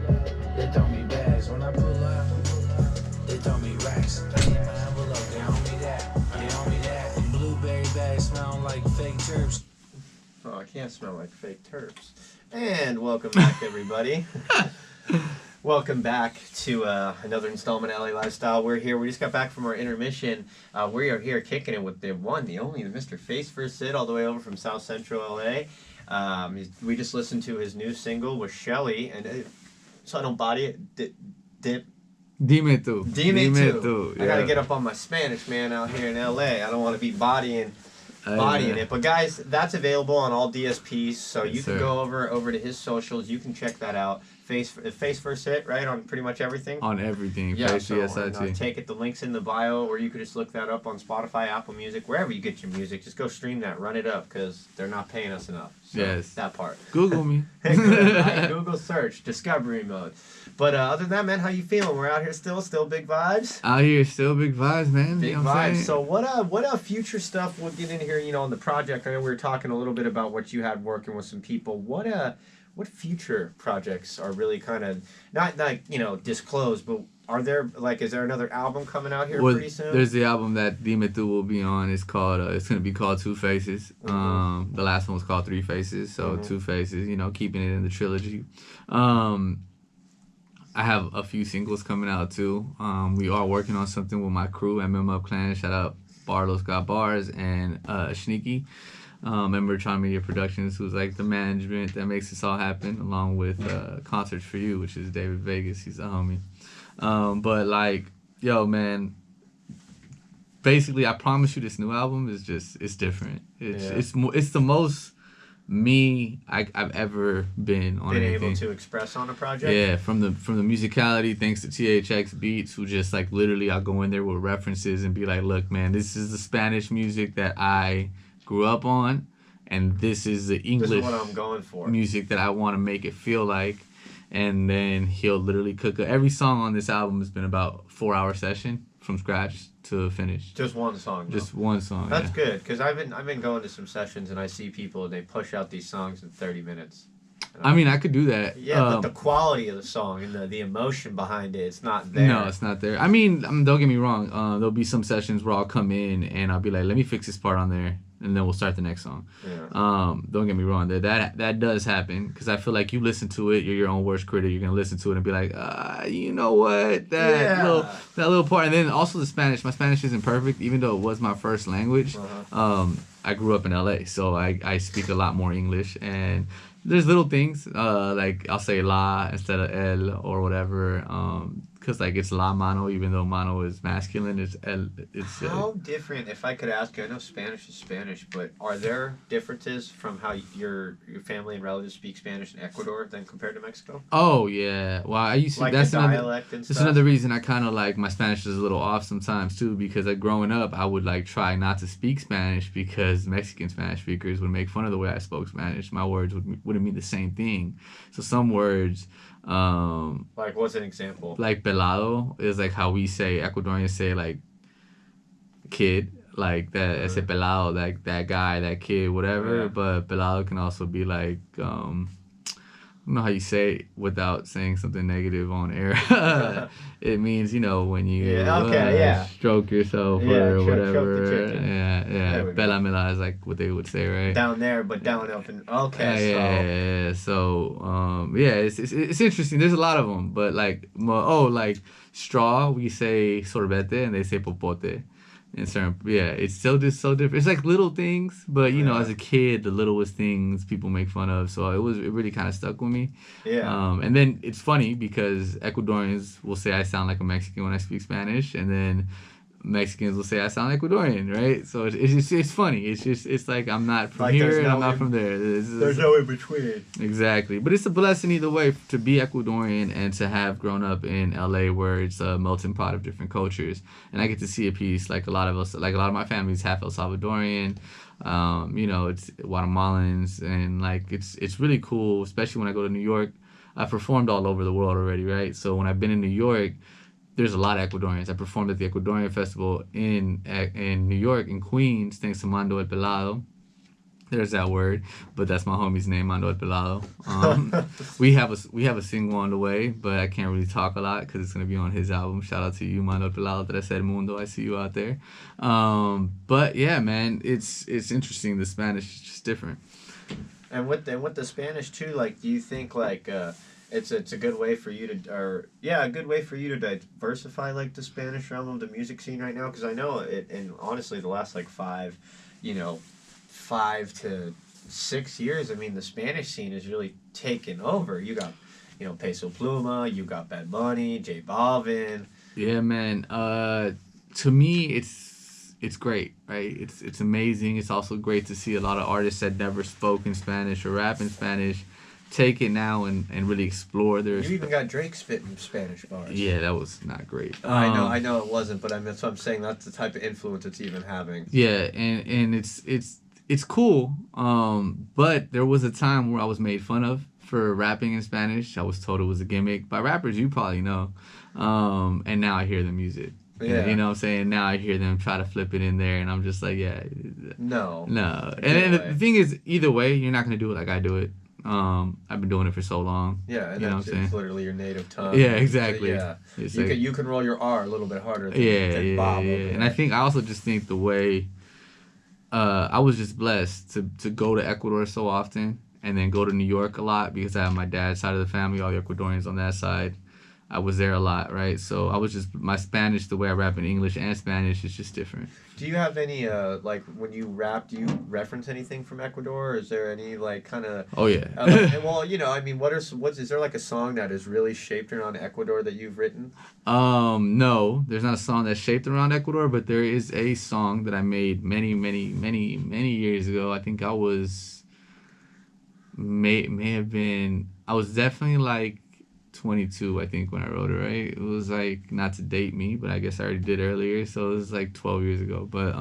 They throw me bags when I pull up. They throw me racks. I need my envelope. They owe me that. They owe me that. And blueberry bags smell like fake terps. Oh, I can't smell like fake terps. And welcome back, everybody. Welcome back to another installment of LA Lifestyle. We're here. We just got back from our intermission. We are here kicking it with the one, the only, the Mr. FacevsIt, all the way over from South Central LA. We just listened to his new single with Shelly, and so I don't body it. Dime tu. Yeah. I gotta get up on my Spanish, man, out here in LA. I don't want to be bodying it. But guys, that's available on all DSPs, so you can go over to his socials. You can check that out. FacevsIt, right, on pretty much everything. On everything. Yeah. FacevsIt. Take it. The link's in the bio, or you could just look that up on Spotify, Apple Music, wherever you get your music. Just go stream that, run it up, because they're not paying us enough. So yes. That part. Google me. Google search, discovery mode. But other than that, man, how you feeling? We're out here still big vibes. Out here still big vibes, man. Big you know vibes. So what future stuff we'll get in here? You know, on the project. I know we were talking a little bit about what you had working with some people. What future projects are really kind of not like, you know, disclosed, but are there, like, is there another album coming out here pretty soon? There's the album that Dime Tu will be on. It's called it's gonna be called Two Faces. Mm-hmm. The last one was called Three Faces, so Two Faces, you know, keeping it in the trilogy. I have a few singles coming out too. We are working on something with my crew, MM Clan. Shout out Barlos Got Bars and Sneaky. Member Tron Media Productions, who's like the management that makes this all happen, along with Concerts for You, which is David Vegas. He's a homie. But like, yo, man, basically, I promise you, this new album is it's different. It's the most me I've ever been on anything. Able to express on a project. Yeah, from the musicality, thanks to THX Beats, who just like literally, I'll go in there with references and be like, look, man, this is the Spanish music that I grew up on, and this is the English this is what I'm going for. Music that I want to make it feel like. And then he'll literally cook every song on this album has been about a 4-hour session from scratch to finish. Just one song. Just one song. That's good, because I've been going to some sessions and I see people, they push out these songs in 30 minutes. I mean, I could do that. Yeah, but the quality of the song and the emotion behind it, it's not there. No, it's not there. I mean, don't get me wrong. There'll be some sessions where I'll come in and I'll be like, let me fix this part on there, and then we'll start the next song. Yeah. Don't get me wrong. That does happen, because I feel like you listen to it, you're your own worst critic. You're gonna listen to it and be like, you know what, that little part. And then also the Spanish. My Spanish isn't perfect, even though it was my first language. I grew up in LA, so I speak a lot more English, and there's little things like I'll say la instead of el or whatever, because like it's la mano, even though mano is masculine. It's el. It's how different, if I could ask you, I know Spanish is Spanish, but are there differences from how your family and relatives speak Spanish in Ecuador than compared to Mexico? Oh yeah, well I used to. Like that's the dialect and stuff. That's another reason I kind of like my Spanish is a little off sometimes too, because like growing up I would like try not to speak Spanish because Mexican Spanish speakers would make fun of the way I spoke Spanish. My words wouldn't mean the same thing. So some words. Like what's an example? Like pelado is like how we say, Ecuadorians say like kid, like that ese pelado, like that guy, that kid, whatever. But pelado can also be like I don't know how you say it without saying something negative on air. It means, you know, when you stroke yourself or whatever. Yeah. Pelamela is like what they would say, right? Down there, but down up in So it's interesting. There's a lot of them, but like like straw, we say sorbete and they say popote. In certain, it's still just so different. It's like little things, but you know, as a kid, the littlest things people make fun of. So it really kind of stuck with me. Yeah. And then it's funny because Ecuadorians will say I sound like a Mexican when I speak Spanish, and then Mexicans will say I sound Ecuadorian, right? So it's funny. It's like I'm not from here and I'm not from there. There's no in between. Exactly, but it's a blessing either way to be Ecuadorian and to have grown up in LA, where it's a melting pot of different cultures, and I get to see a piece like a lot of us, like a lot of my family's half El Salvadorian. You know, it's Guatemalans, and like it's really cool, especially when I go to New York. I've performed all over the world already, right? So when I've been in New York, there's a lot of Ecuadorians. I performed at the Ecuadorian Festival in New York, in Queens, thanks to Mando El Pelado. There's that word, but that's my homie's name, Mando El Pelado. We have a single on the way, but I can't really talk a lot because it's gonna be on his album. Shout out to you, Mando El Pelado. Tres El Mundo. I see you out there. But yeah, man, it's interesting. The Spanish is just different. And with the Spanish too, like, do you think like it's a good way for you to a good way for you to diversify like the Spanish realm of the music scene right now? Because I know it, and honestly, the last like 5 to 6 years, I mean, the Spanish scene is really taken over. You got, Peso Pluma, you got Bad Bunny, J Balvin. Yeah, man. To me, it's great, right? It's amazing. It's also great to see a lot of artists that never spoke in Spanish or rap in Spanish take it now and really explore their... You even got Drake spitting Spanish bars. Yeah, that was not great. I know it wasn't, but that's what I'm saying. That's the type of influence it's even having. Yeah, and it's cool, but there was a time where I was made fun of for rapping in Spanish. I was told it was a gimmick by rappers you probably know, and now I hear the music. Yeah. You know what I'm saying? Now I hear them try to flip it in there, and I'm just like, yeah. No. And the thing is, either way, you're not going to do it like I do it. I've been doing it for so long. Yeah, and that's it's literally your native tongue. Yeah, exactly. So, yeah. You can roll your R a little bit harder than Bob. Yeah. And I also just think the way I was just blessed to go to Ecuador so often and then go to New York a lot because I have my dad's side of the family, all the Ecuadorians on that side. I was there a lot, right? So I was just, my Spanish, the way I rap in English and Spanish is just different. Do you have any, like, when you rap, do you reference anything from Ecuador? Or is there any, like, kind of... Oh, yeah. Well, I mean, is there, like, a song that is really shaped around Ecuador that you've written? No, there's not a song that's shaped around Ecuador, but there is a song that I made many, many, many, many years ago. I think I was, may have been, I was definitely, like, 22, I think, when I wrote it, right? It was like, not to date me, but I guess I already did earlier, so it was like 12 years ago. But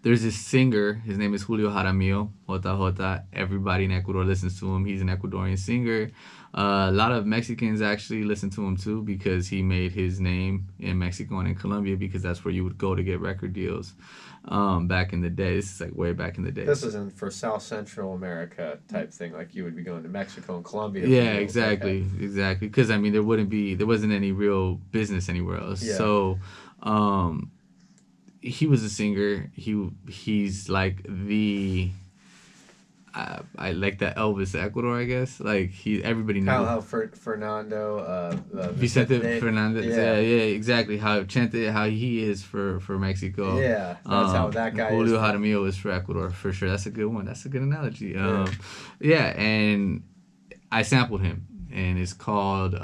there's this singer, his name is Julio Jaramillo, Jota Jota. Everybody in Ecuador listens to him. He's an Ecuadorian singer. A lot of Mexicans actually listen to him too because he made his name in Mexico and in Colombia because that's where you would go to get record deals back in the day. This is like way back in the day. This isn't for South Central America type thing, like you would be going to Mexico and Colombia. Yeah, exactly. Because I mean, there wasn't any real business anywhere else. Yeah. So he was a singer. He's like the... I like that Elvis Ecuador, I guess. Like everybody knows. How Fernando, Vicente Fernandez. Yeah, exactly. How he is for Mexico. Yeah, that's how that guy Julio is. Julio Jaramillo is for Ecuador for sure. That's a good one. That's a good analogy. Yeah, and I sampled him, and it's called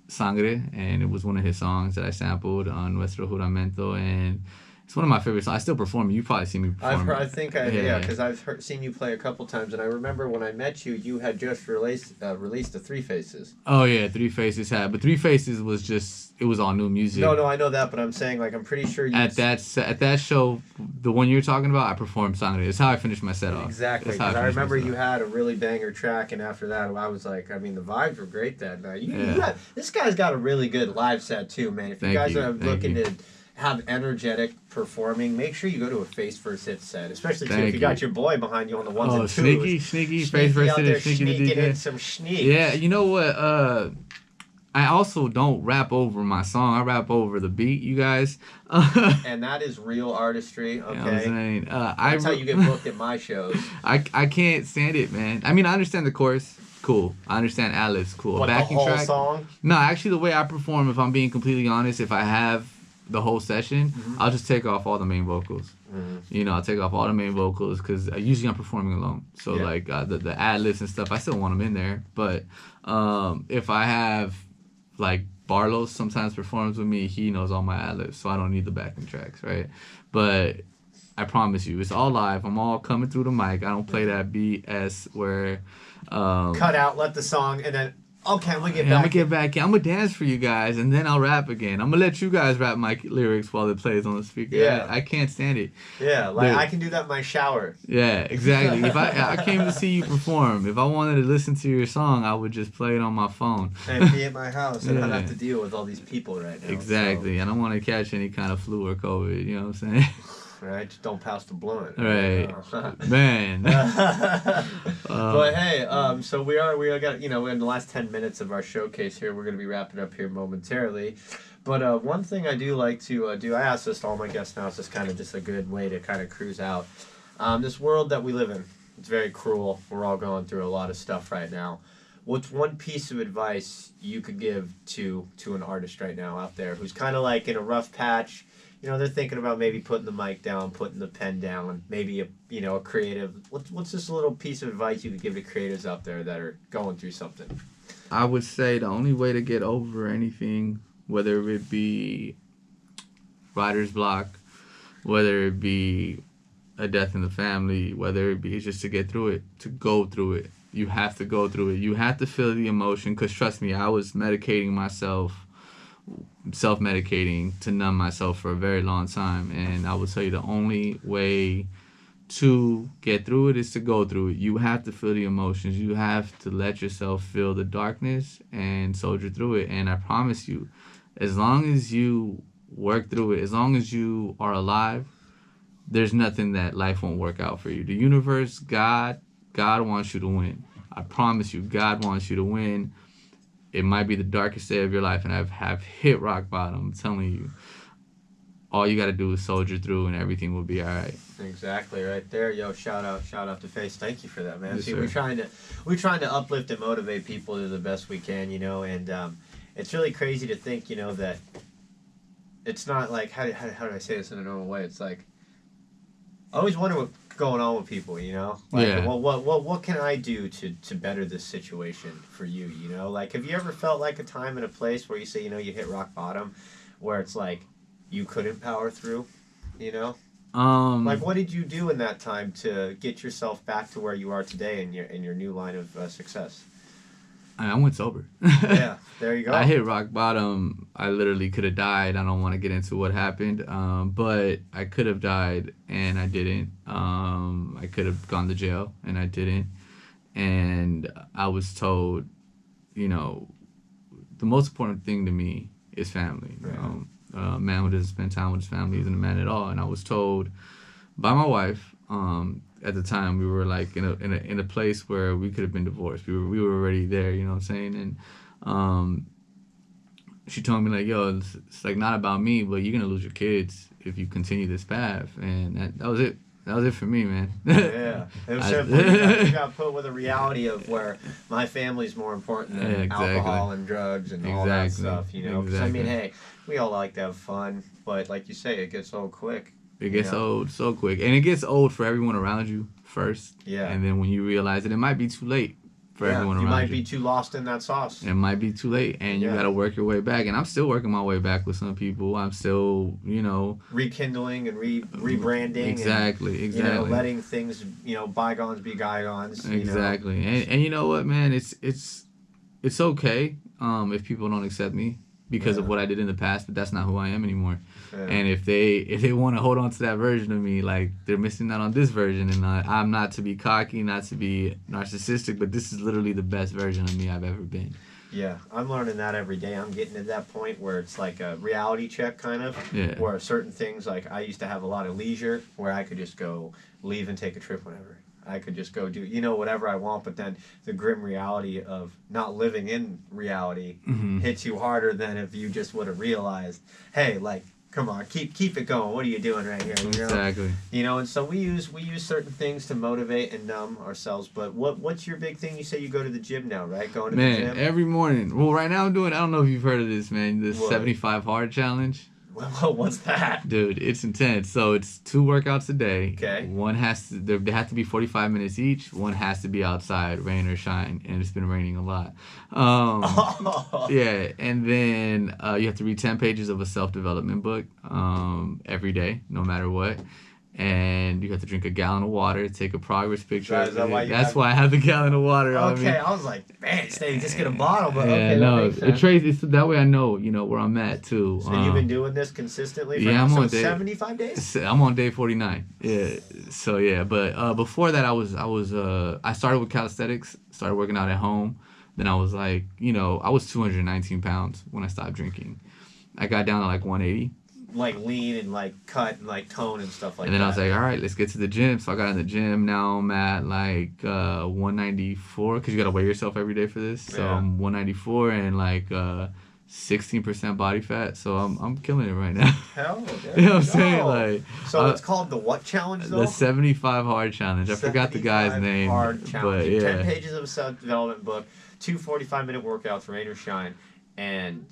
Sangre, and it was one of his songs that I sampled on Nuestro Juramento, and it's one of my favorite songs. I still perform it. You've probably seen me perform because I've seen you play a couple times, and I remember when I met you, you had just released the Three Faces. Oh yeah, Three Faces but Three Faces was just, it was all new music. No, I know that, but I'm saying, like, I'm pretty sure at that show, the one you're talking about, I performed Sangre. It's how I finished my set off. Exactly, because I remember you had a really banger track, and after that, I was like, I mean, the vibes were great that night. This guy's got a really good live set too, man. If you guys are looking to have energetic performing, make sure you go to a FacevsIt set, especially too, if you got your boy behind you on the ones and twos. Sneaky, FacevsIt, sneaking in some sneaks. Yeah, you know what? I also don't rap over my song. I rap over the beat, you guys. And that is real artistry. Okay, you know what I'm saying? That's how you get booked at my shows. I can't stand it, man. I mean, I understand the chorus. Cool. I understand ad-libs. Cool. What, backing the whole track? Song? No, actually, the way I perform, if I'm being completely honest, if I have the whole session, I'll just take off all the main vocals. I'll take off all the main vocals because usually I'm performing alone. So like the ad-libs and stuff, I still want them in there. But if I have like Barlos sometimes performs with me, he knows all my ad-libs, so I don't need the backing tracks, right? But I promise you, it's all live. I'm all coming through the mic. I don't play that BS where cut out, let the song, and then okay, I'm gonna get back in. I'm gonna dance for you guys, and then I'll rap again. I'm gonna let you guys rap my lyrics while it plays on the speaker. Yeah. I can't stand it. Yeah, like I can do that in my shower. Yeah, exactly. If I came to see you perform, if I wanted to listen to your song, I would just play it on my phone. And be at my house, and I'd have to deal with all these people right now. Exactly. So. I don't want to catch any kind of flu or COVID, you know what I'm saying? right? Just don't pass the blunt. Right. Man. But hey, so we got, we're in the last 10 minutes of our showcase here. We're going to be wrapping up here momentarily. But one thing I do like to do, I ask this to all my guests now, it's just kind of just a good way to kind of cruise out. This world that we live in, it's very cruel. We're all going through a lot of stuff right now. What's one piece of advice you could give to an artist right now out there who's kind of like in a rough patch? They're thinking about maybe putting the mic down, putting the pen down, maybe a creative. What's just a little piece of advice you could give to creatives out there that are going through something? I would say the only way to get over anything, whether it be writer's block, whether it be a death in the family, whether it be just to get through it, to go through it. You have to go through it. You have to feel the emotion, because trust me, I was medicating myself, self-medicating to numb myself for a very long time, and I will tell you the only way to get through it is to go through it. You have to feel the emotions. You have to let yourself feel the darkness and soldier through it. And I promise you, as long as you work through it, as long as you are alive, there's nothing that life won't work out for you. The universe, God wants you to win. I promise you, God wants you to win. It might be the darkest day of your life, and have hit rock bottom. I'm telling you. All you got to do is soldier through, and everything will be all right. Exactly, right there. Yo, shout out to Face. Thank you for that, man. Yes, See, sir. we're trying to uplift and motivate people to the best we can, and it's really crazy to think, that it's not like, how do I say this in a normal way? It's like, I always wonder what's going on with people, Like, Yeah. well, what can I do to better this situation for you, Like, have you ever felt like a time and a place where you say, you hit rock bottom, where it's like you couldn't power through, Like, what did you do in that time to get yourself back to where you are today in your new line of success? I went sober. Yeah, there you go. I hit rock bottom. I literally could have died. I don't want to get into what happened, but I could have died, and I didn't. I could have gone to jail, and I didn't. And I was told, the most important thing to me is family. Right. A man who doesn't spend time with his family isn't a man at all. And I was told by my wife, at the time, we were like in a place where we could have been divorced. We were already there, you know what I'm saying? And she told me, like, yo, it's like not about me, but you're gonna lose your kids if you continue this path. And that was it. That was it for me, man. Yeah, it was simple. You got put with a reality of where my family's more important than alcohol and drugs and all that stuff, Because I mean, hey, we all like to have fun, but like you say, it gets old quick. It gets old so quick, and it gets old for everyone around you first. Yeah. And then when you realize it might be too late for everyone around you. You might be too lost in that sauce. It might be too late, and you got to work your way back. And I'm still working my way back with some people. I'm still, rekindling and rebranding. Exactly. And, letting things, bygones be bygones. Exactly. And you know what, man? It's okay if people don't accept me because of what I did in the past, but that's not who I am anymore. Yeah. And if they want to hold on to that version of me, like, they're missing out on this version. And I'm not to be cocky, not to be narcissistic, but this is literally the best version of me I've ever been. Yeah, I'm learning that every day. I'm getting to that point where it's like a reality check, kind of, where certain things, like, I used to have a lot of leisure where I could just go leave and take a trip whenever. I could just go do, whatever I want, but then the grim reality of not living in reality hits you harder than if you just would have realized, hey, like, come on, keep it going. What are you doing right here? Exactly. And so we use certain things to motivate and numb ourselves. But what's your big thing? You say you go to the gym now, right? Going to the gym? Man, every morning. Well, right now I'm doing, I don't know if you've heard of this, man, the 75 hard challenge. Well, what's that? Dude, it's intense. So it's 2 workouts a day. Okay. One they have to be 45 minutes each. One has to be outside, rain or shine, and it's been raining a lot. Yeah, and then you have to read 10 pages of a self-development book every day, no matter what. And you have to drink a gallon of water, take a progress picture. Is that why That's why I have the gallon of water on me. Okay, I was like, man, just get a bottle, but yeah, okay. No, it's that way I know, where I'm at too. So you've been doing this consistently for I'm on day 75 days? I'm on day 49. Yeah. So yeah, but before that I started with calisthenics, started working out at home. Then I was like, I was 219 pounds when I stopped drinking. I got down to like 180. like lean and like cut and like tone and stuff like that. And then I was like, all right, let's get to the gym. So I got in the gym. Now I'm at like 194 because you got to weigh yourself every day for this. So Yeah. I'm 194 and like 16% body fat. So I'm killing it right now. Hell, You know what I'm saying? Like, so it's called the what challenge though? the 75 hard challenge. I forgot the guy's 75 name. Hard challenge. But yeah. 10 pages of a self-development book, 2 45-minute workouts, rain or shine, and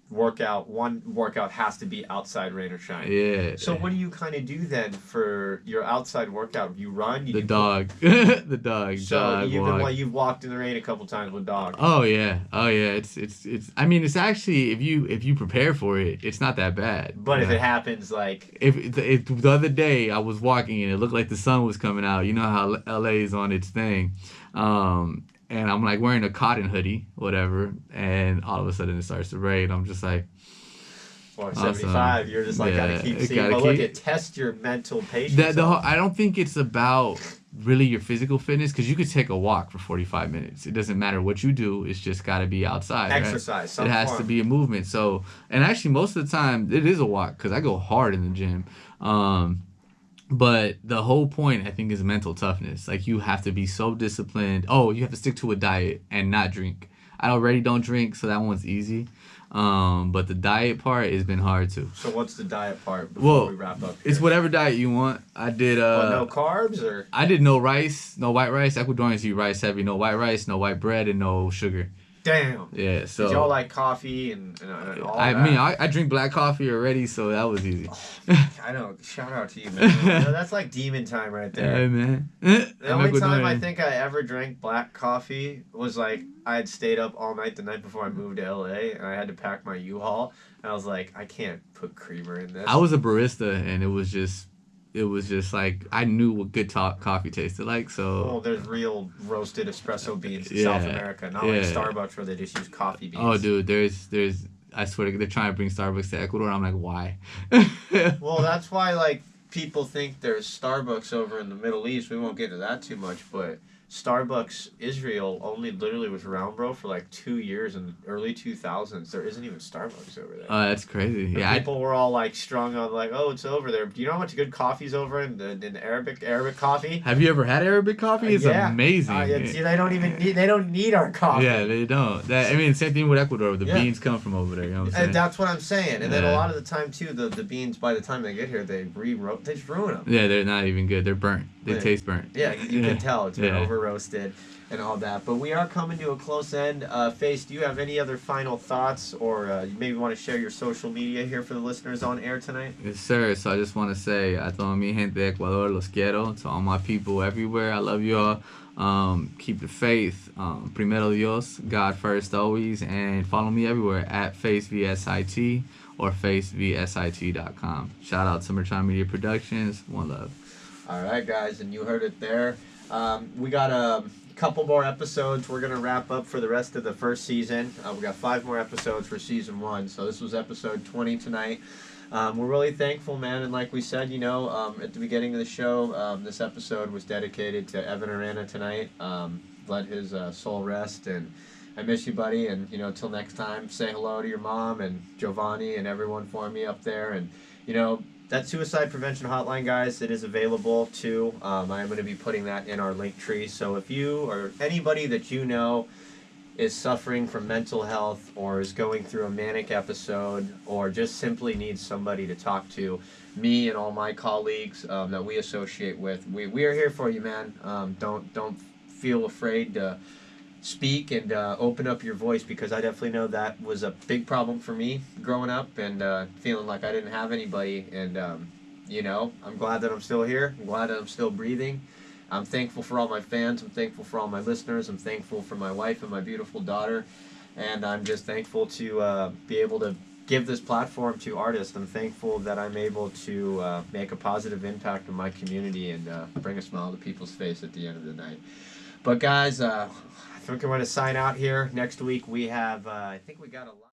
one workout has to be outside rain or shine. Yeah. So what do you kind of do then for your outside workout? You run? The dog. The dog. So Jog, walk. you've walked in the rain a couple times with dog. Oh yeah. It's I mean, it's actually if you prepare for it, it's not that bad. But if it happens like if the other day I was walking and it looked like the sun was coming out, you know how LA is on its thing. And I'm like wearing a cotton hoodie, whatever, and all of a sudden it starts to rain. I'm just like, 75, you're just like gotta keep seeing. But look, it tests your mental patience. I don't think it's about really your physical fitness because you could take a walk for 45 minutes. It doesn't matter what you do. It's just got to be outside. Exercise. Right? It has to be a movement. So, and actually most of the time it is a walk because I go hard in the gym. But the whole point, I think, is mental toughness. Like, you have to be so disciplined. Oh, you have to stick to a diet and not drink. I already don't drink, so that one's easy. But the diet part has been hard, too. So what's the diet part before we wrap up here? It's whatever diet you want. I did... no carbs, or...? I did no rice, no white rice. Ecuadorians eat rice heavy. No white rice, no white bread, and no sugar. Damn. Yeah, so... Did y'all like coffee and all I that? mean, I drink black coffee already, so that was easy. I know. Shout out to you, man. That's like demon time right there. Hey, man. The only time I think I ever drank black coffee was like I had stayed up all night the night before I moved to LA, and I had to pack my U-Haul, and I was like, I can't put creamer in this. I was a barista, and it was just like I knew what good coffee tasted like. So well, there's real roasted espresso beans in South America, not like Starbucks where they just use coffee beans. Oh, dude, there's I swear to God, they're trying to bring Starbucks to Ecuador. And I'm like, why? Well, that's why like people think there's Starbucks over in the Middle East. We won't get into that too much, but Starbucks Israel only literally was around, bro, for like 2 years in the early 2000s. There isn't even Starbucks over there. Oh, that's crazy. Yeah, people were all like strung on like, oh, it's over there. Do you know how much good coffee's over in Arabic coffee? Have you ever had Arabic coffee? It's amazing. They don't need our coffee. Yeah, they don't. I mean, same thing with Ecuador. The beans come from over there. You know what I'm saying? And that's what I'm saying. And then a lot of the time too, the beans by the time they get here, they just ruin them. Yeah, they're not even good. They're burnt. They taste burnt. Yeah, you can tell it's been over roasted and all that. But we are coming to a close end. Face, do you have any other final thoughts, or you maybe want to share your social media here for the listeners on air tonight? Yes, sir. So I just want to say, a toda mi gente de Ecuador, los quiero. To all my people everywhere, I love you all. Keep the faith. Primero Dios, God first always. And follow me everywhere at FacevsIt or FacevsIt.com. Shout out to Summertime Media Productions. One love. All right, guys, and you heard it there. We got a couple more episodes. We're going to wrap up for the rest of the first season. We got 5 more episodes for season 1, so this was episode 20 tonight. We're really thankful, man, and like we said, at the beginning of the show, this episode was dedicated to Evan Arana tonight. Let his soul rest, and I miss you, buddy, and, till next time, say hello to your mom and Giovanni and everyone for me up there, and, that suicide prevention hotline, guys, it is available too. I am going to be putting that in our link tree. So if you or anybody that you know is suffering from mental health or is going through a manic episode or just simply needs somebody to talk to, me and all my colleagues that we associate with, we are here for you, man. Don't feel afraid to speak and open up your voice, because I definitely know that was a big problem for me growing up and feeling like I didn't have anybody. And I'm glad that I'm still here. I'm glad that I'm still breathing. I'm thankful for all my fans. I'm thankful for all my listeners. I'm thankful for my wife and my beautiful daughter, and I'm just thankful to be able to give this platform to artists. I'm thankful that I'm able to make a positive impact on my community and bring a smile to people's face at the end of the night. But guys, I think we're going to sign out here. Next week we have, I think we got a lot.